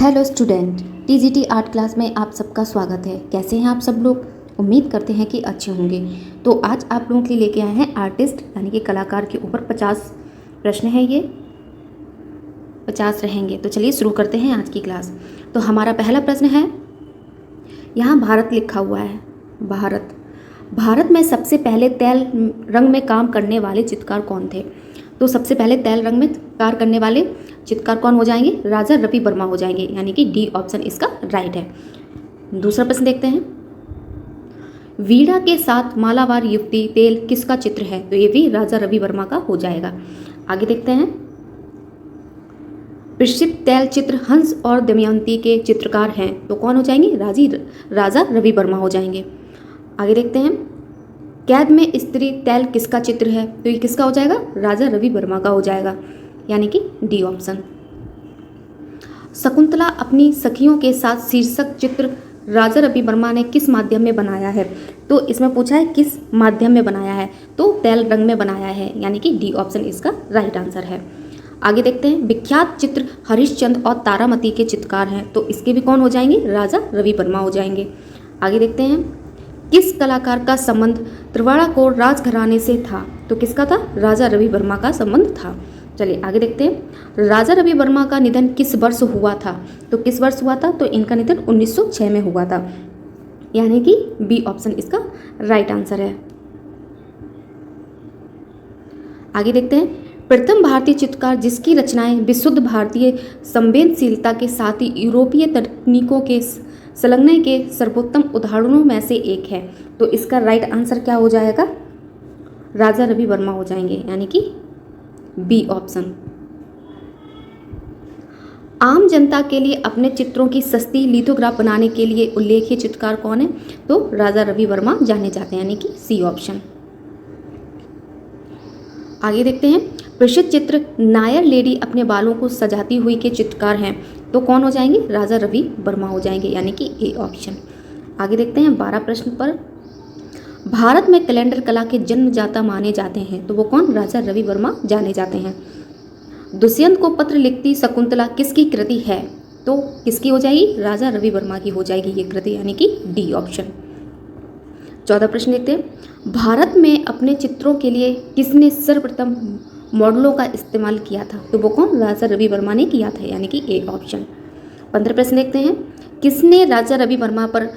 Hello student, TGT art class में आप सबका स्वागत है। कैसे हैं आप सब लोग? उम्मीद करते हैं कि अच्छे होंगे। तो आज आप लोगों के लिए लेके आए हैं आर्टिस्ट यानी कि कलाकार के ऊपर 50 प्रश्न है। ये 50 रहेंगे। तो चलिए शुरू करते हैं आज की क्लास। तो हमारा पहला प्रश्न है, यहाँ भारत लिखा हुआ है। भारत में सबसे पहले तैल रंग में काम करने वाले चित्रकार कौन थे? तो सबसे पहले तैल रंग में कार्य करने वाले चित्रकार कौन हो जाएंगे? राजा रवि वर्मा हो जाएंगे, यानी कि डी ऑप्शन इसका राइट है। दूसरा प्रश्न देखते हैं, वीणा के साथ मालावार युवती तेल किसका चित्र है? तो ये भी राजा रवि वर्मा का हो जाएगा। आगे देखते हैं, प्रसिद्ध तैल चित्र हंस और दमयंती के चित्रकार हैं, तो कौन हो जाएंगे? राजा रवि वर्मा हो जाएंगे। आगे देखते हैं, कैद में स्त्री तैल किसका चित्र है? तो ये किसका हो जाएगा? राजा रवि वर्मा का हो जाएगा, यानी कि डी ऑप्शन। शकुंतला अपनी सखियों के साथ शीर्षक चित्र राजा रवि वर्मा ने किस माध्यम में बनाया है? तो इसमें पूछा है किस माध्यम में बनाया है, तो तैल रंग में बनाया है, यानी कि डी ऑप्शन इसका राइट आंसर है। आगे देखते हैं, विख्यात चित्र हरिश्चंद्र और तारामती के चित्रकार हैं, तो इसके भी कौन हो जाएंगे? राजा रवि वर्मा हो जाएंगे। आगे देखते हैं, किस कलाकार का संबंध त्रिवाड़ाकोर राजघराने से था? तो किसका था? राजा रवि वर्मा का संबंध था। चलिए आगे देखते हैं, राजा रवि वर्मा का निधन किस वर्ष हुआ था? तो किस वर्ष हुआ था? तो इनका निधन 1906 में हुआ था, यानी कि बी ऑप्शन इसका राइट आंसर है। आगे देखते हैं, प्रथम भारतीय चित्रकार जिसकी रचनाएं विशुद्ध भारतीय संवेदनशीलता के साथ ही यूरोपीय तकनीकों के संलग्न के सर्वोत्तम उदाहरणों में से एक है, तो इसका राइट आंसर क्या हो जाएगा? राजा रवि वर्मा हो जाएंगे, यानी कि बी ऑप्शन। आम जनता के लिए अपने चित्रों की सस्ती लिथोग्राफ बनाने के लिए उल्लेखनीय चित्रकार कौन है? तो राजा रवि वर्मा जाने जाते हैं, यानी कि सी ऑप्शन। आगे देखते हैं, प्रसिद्ध चित्र नायर लेडी अपने बालों को सजाती हुई के चित्रकार हैं, तो कौन हो जाएंगे? राजा रवि वर्मा हो जाएंगे, यानी कि ए ऑप्शन। आगे देखते हैं, 12 प्रश्न पर, भारत में कैलेंडर कला के जन्मदाता माने जाते हैं, तो वो कौन? राजा रवि वर्मा जाने जाते हैं। दुष्यंत को पत्र लिखती शकुंतला किसकी कृति है? तो किसकी हो जाएगी? राजा रवि वर्मा की हो जाएगी ये कृति, यानी कि डी ऑप्शन। 14 प्रश्न देखते हैं, भारत में अपने चित्रों के लिए किसने सर्वप्रथम मॉडलों का इस्तेमाल किया था? तो वो कौन? राजा रवि वर्मा ने किया था, यानी कि ए ऑप्शन। 15 प्रश्न देखते हैं, किसने राजा रवि वर्मा पर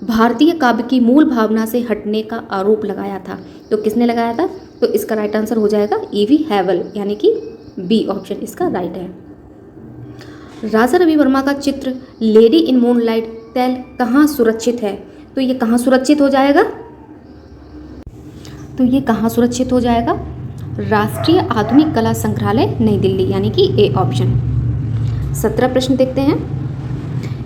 भारतीय काव्य की मूल भावना से हटने का आरोप लगाया था? तो किसने लगाया था? तो इसका राइट आंसर हो जाएगा ईवी हैवल, यानी कि बी ऑप्शन इसका राइट है। राजा रवि वर्मा का चित्र लेडी इन मूनलाइट तैल कहाँ सुरक्षित है? तो ये कहाँ सुरक्षित हो जाएगा? तो ये कहाँ सुरक्षित हो जाएगा? राष्ट्रीय आधुनिक कला संग्रहालय नई दिल्ली, यानी कि ए ऑप्शन। 17 प्रश्न देखते हैं,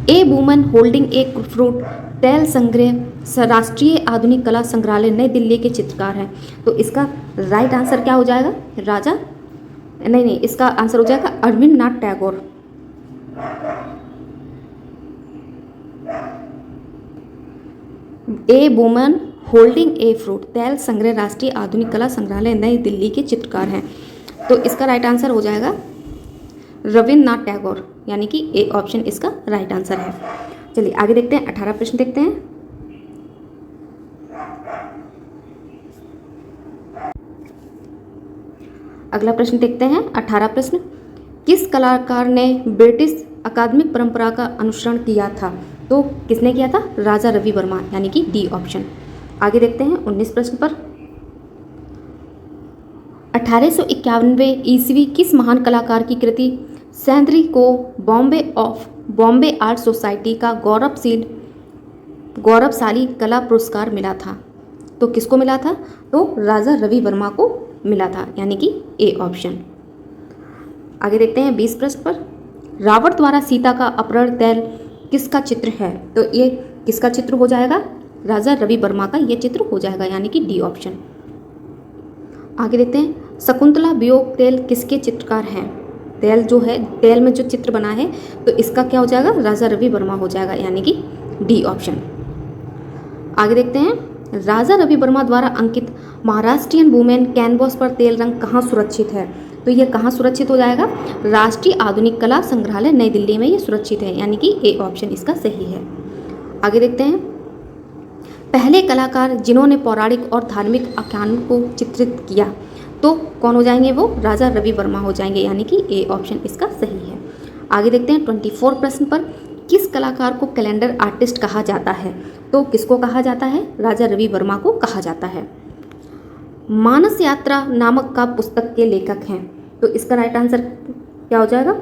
ए वुमन होल्डिंग ए फ्रूट तैल संग्रह राष्ट्रीय आधुनिक कला संग्रहालय नई दिल्ली के चित्रकार हैं, तो इसका राइट आंसर क्या हो जाएगा? इसका आंसर हो जाएगा Arvind Nath Tagore. A woman holding a fruit तैल संग्रह राष्ट्रीय आधुनिक कला संग्रहालय नई दिल्ली के चित्रकार हैं, तो इसका राइट आंसर हो जाएगा रविन्द्रनाथ टैगोर, यानी कि ए ऑप्शन इसका राइट आंसर है। चलिए आगे देखते हैं, 18 प्रश्न देखते हैं। अगला प्रश्न देखते हैं, 18 प्रश्न, किस कलाकार ने ब्रिटिश अकादमिक परंपरा का अनुसरण किया था? तो किसने किया था? राजा रवि वर्मा, यानी कि डी ऑप्शन। आगे देखते हैं, 19 प्रश्न पर, 1891 ईस्वी किस महान कलाकार की कृति सैंदरी को बॉम्बे आर्ट सोसाइटी का गौरवशाली कला पुरस्कार मिला था? तो किसको मिला था? तो राजा रवि वर्मा को मिला था, यानी कि ए ऑप्शन। आगे देखते हैं, 20 प्रश्न पर, रावण द्वारा सीता का अपहरण तैल किसका चित्र है? तो ये किसका चित्र हो जाएगा? राजा रवि वर्मा का ये चित्र हो जाएगा, यानी कि डी ऑप्शन। आगे देखते हैं, शकुंतला वियोग तैल किसके चित्रकार हैं? तैल जो है, तैल में जो चित्र बना है, तो इसका क्या हो जाएगा? राजा रवि वर्मा हो जाएगा, यानी कि डी ऑप्शन। आगे देखते हैं, राजा रवि वर्मा द्वारा अंकित महाराष्ट्रियन वुमेन कैनवास पर तेल रंग कहाँ सुरक्षित है? तो ये कहाँ सुरक्षित हो जाएगा? राष्ट्रीय आधुनिक कला संग्रहालय नई दिल्ली में ये सुरक्षित है, यानी कि ए ऑप्शन इसका सही है। आगे देखते हैं, पहले कलाकार जिन्होंने पौराणिक और धार्मिक आख्यानों को चित्रित किया, तो कौन हो जाएंगे? वो राजा रवि वर्मा हो जाएंगे, यानी कि ए ऑप्शन इसका सही है। आगे देखते हैं 24 प्रश्न पर, किस कलाकार को कैलेंडर आर्टिस्ट कहा जाता है? तो किसको कहा जाता है? राजा रवि वर्मा को कहा जाता है। मानस यात्रा नामक का पुस्तक के लेखक हैं, तो इसका राइट आंसर क्या हो जाएगा?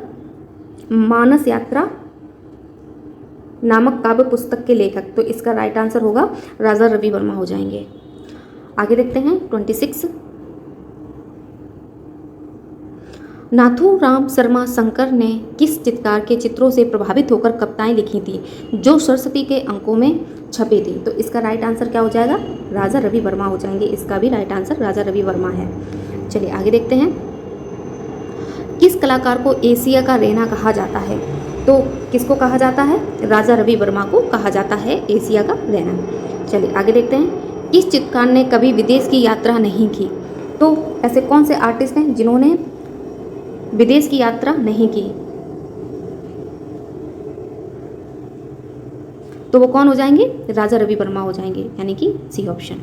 मानस यात्रा नामक काव्य पुस्तक के लेखक, तो इसका राइट आंसर होगा राजा रवि वर्मा हो जाएंगे। आगे देखते हैं 26, नाथूराम शर्मा शंकर ने किस चित्रकार के चित्रों से प्रभावित होकर कविताएं लिखी थी जो सरस्वती के अंकों में छपी थी? तो इसका राइट आंसर क्या हो जाएगा? राजा रवि वर्मा हो जाएंगे, इसका भी राइट आंसर राजा रवि वर्मा है। चलिए आगे देखते हैं, किस कलाकार को एशिया का रैना कहा जाता है? तो किसको कहा जाता है? राजा रवि वर्मा को कहा जाता है एशिया का रैना। चलिए आगे देखते हैं, किस चित्रकार ने कभी विदेश की यात्रा नहीं की? तो ऐसे कौन से आर्टिस्ट हैं जिन्होंने विदेश की यात्रा नहीं की? तो वो कौन हो जाएंगे? राजा रवि वर्मा हो जाएंगे, यानी कि सी ऑप्शन।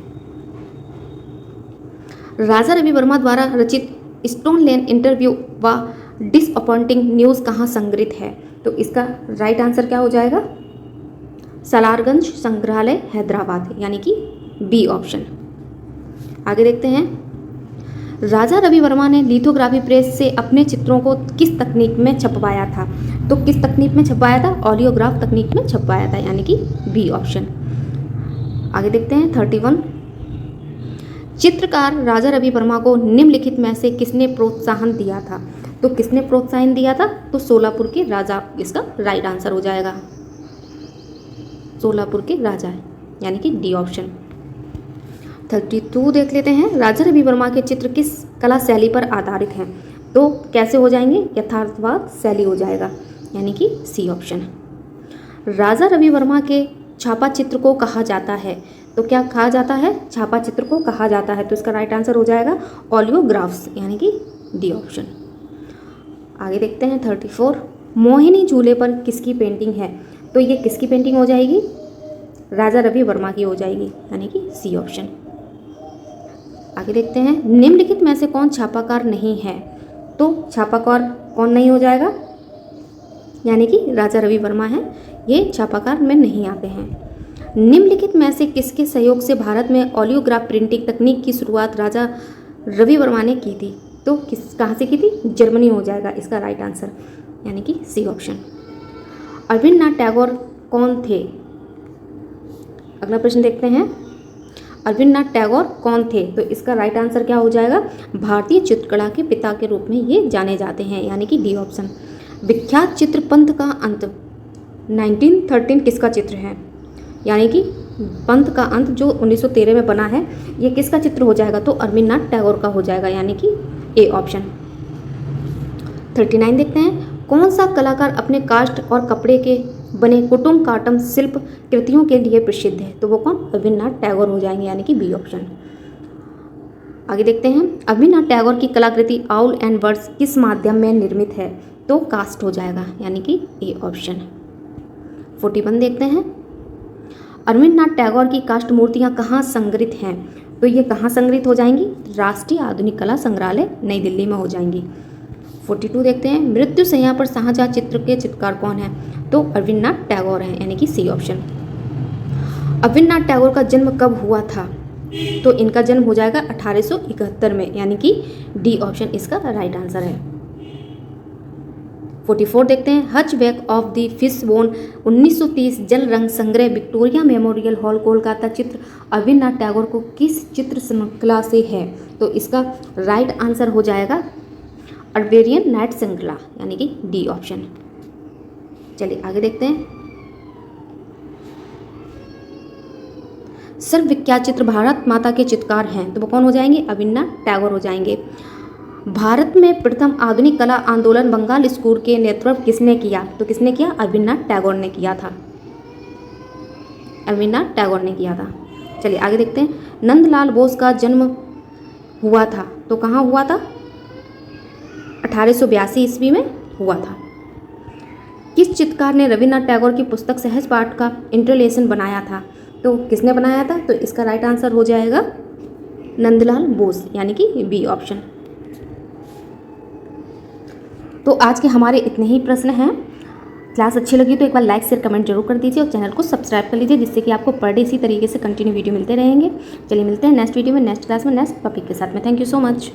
राजा रवि वर्मा द्वारा रचित स्टोन लेन इंटरव्यू व डिसअपॉइंटिंग न्यूज़ कहाँ संग्रहित है? तो इसका राइट आंसर क्या हो जाएगा? सलारगंज संग्रहालय हैदराबाद, यानी कि बी ऑप्शन। आगे देखते हैं, राजा रवि वर्मा ने लिथोग्राफी प्रेस से अपने चित्रों को किस तकनीक में छपवाया था? तो किस तकनीक में छपवाया था? ऑलियोग्राफ तकनीक में छपवाया था, यानी कि बी ऑप्शन। आगे देखते हैं 31, चित्रकार राजा रवि वर्मा को निम्नलिखित में से किसने प्रोत्साहन दिया था? तो किसने प्रोत्साहन दिया था? तो सोलापुर के राजा इसका राइट आंसर हो जाएगा, सोलापुर के राजा, यानी कि डी ऑप्शन। 32 देख लेते हैं, राजा रवि वर्मा के चित्र किस कला शैली पर आधारित हैं? तो कैसे हो जाएंगे? यथार्थवाद शैली हो जाएगा, यानी कि सी ऑप्शन। राजा रवि वर्मा के छापा चित्र को कहा जाता है, तो क्या कहा जाता है? छापा चित्र को कहा जाता है, तो इसका राइट आंसर हो जाएगा ऑलियोग्राफ्स, यानी कि डी ऑप्शन। आगे देखते हैं 34, मोहिनी झूले पर किसकी पेंटिंग है? तो ये किसकी पेंटिंग हो जाएगी? राजा रवि वर्मा की हो जाएगी, यानी कि सी ऑप्शन। आगे देखते हैं, निम्नलिखित में से कौन छापाकार नहीं है? तो छापाकार कौन नहीं हो जाएगा? यानी कि राजा रवि वर्मा है, ये छापाकार में नहीं आते हैं। निम्नलिखित में से किसके सहयोग से भारत में ऑलियोग्राफ प्रिंटिंग तकनीक की शुरुआत राजा रवि वर्मा ने की थी? तो कहाँ से की थी? जर्मनी हो जाएगा इसका राइट आंसर, यानी कि सी ऑप्शन। रवींद्रनाथ टैगोर कौन थे? अगला प्रश्न देखते हैं, रवींद्रनाथ टैगोर कौन थे? तो इसका राइट आंसर क्या हो जाएगा? भारतीय चित्रकला के पिता के रूप में ये जाने जाते हैं, यानी कि डी ऑप्शन। विख्यात चित्र पंथ का अंत 1913 किसका चित्र है? यानी कि पंथ का अंत जो 1913 में बना है, ये किसका चित्र हो जाएगा? तो रवींद्रनाथ टैगोर का हो जाएगा, यानी कि ए ऑप्शन। 39 देखते हैं, कौन सा कलाकार अपने काष्ठ और कपड़े के बने कुटुम्ब काटम शिल्प कृतियों के लिए प्रसिद्ध है? तो वो कौन? रवींद्रनाथ टैगोर हो जाएंगे, यानी कि बी ऑप्शन। आगे देखते हैं, रवींद्रनाथ टैगोर की कलाकृति आउल एंड बर्ड्स किस माध्यम में निर्मित है? तो कास्ट हो जाएगा, यानी कि ए ऑप्शन। 41 देखते हैं, रवींद्रनाथ टैगोर की काष्ठ मूर्तियाँ कहाँ संग्रहित हैं? तो ये कहाँ संग्रहित हो जाएंगी? राष्ट्रीय आधुनिक कला संग्रहालय नई दिल्ली में हो जाएंगी। 42 देखते हैं, मृत्यु शैया पर शाहजहाँ चित्र के चित्रकार कौन है? तो रवींद्रनाथ टैगोर हैं, यानी कि सी ऑप्शन। रवींद्रनाथ टैगोर का जन्म कब हुआ था? तो इनका जन्म हो जाएगा 1871 में, यानी कि डी ऑप्शन इसका राइट आंसर है। 44 देखते हैं, हचबैक ऑफ द फिश बोन 1930 जल रंग संग्रह विक्टोरिया मेमोरियल हॉल कोलकाता चित्र रवींद्रनाथ टैगोर को किस चित्र श्रृंखला से है? तो इसका राइट आंसर हो जाएगा अर्बेरियन नाइट श्रृंखला, यानी कि डी ऑप्शन। चलिए आगे देखते हैं, सर्वविख्यात चित्र भारत माता के चित्रकार हैं, तो वो कौन हो जाएंगे? रवींद्रनाथ टैगोर हो जाएंगे। भारत में प्रथम आधुनिक कला आंदोलन बंगाल स्कूल के नेतृत्व किसने किया? तो किसने किया? रवींद्रनाथ टैगोर ने किया था, रवींद्रनाथ टैगोर ने किया था। चलिए आगे देखते हैं, नंदलाल बोस का जन्म हुआ था, तो कहाँ हुआ था? 1882 ईस्वी में हुआ था। किस चित्रकार ने रविन्द्रनाथ टैगोर की पुस्तक सहज पाठ का इंटरलेशन बनाया था? तो किसने बनाया था? तो इसका राइट आंसर हो जाएगा नंदलाल बोस, यानी कि बी ऑप्शन। तो आज के हमारे इतने ही प्रश्न हैं। क्लास अच्छी लगी तो एक बार लाइक शेयर कमेंट जरूर कर दीजिए और चैनल को सब्सक्राइब कर लीजिए, जिससे कि आपको पर डे इसी तरीके से कंटिन्यू वीडियो मिलते रहेंगे। चलिए मिलते हैं नेक्स्ट वीडियो में, नेक्स्ट क्लास में, नेक्स्ट टॉपिक के साथ में। Thank you so much.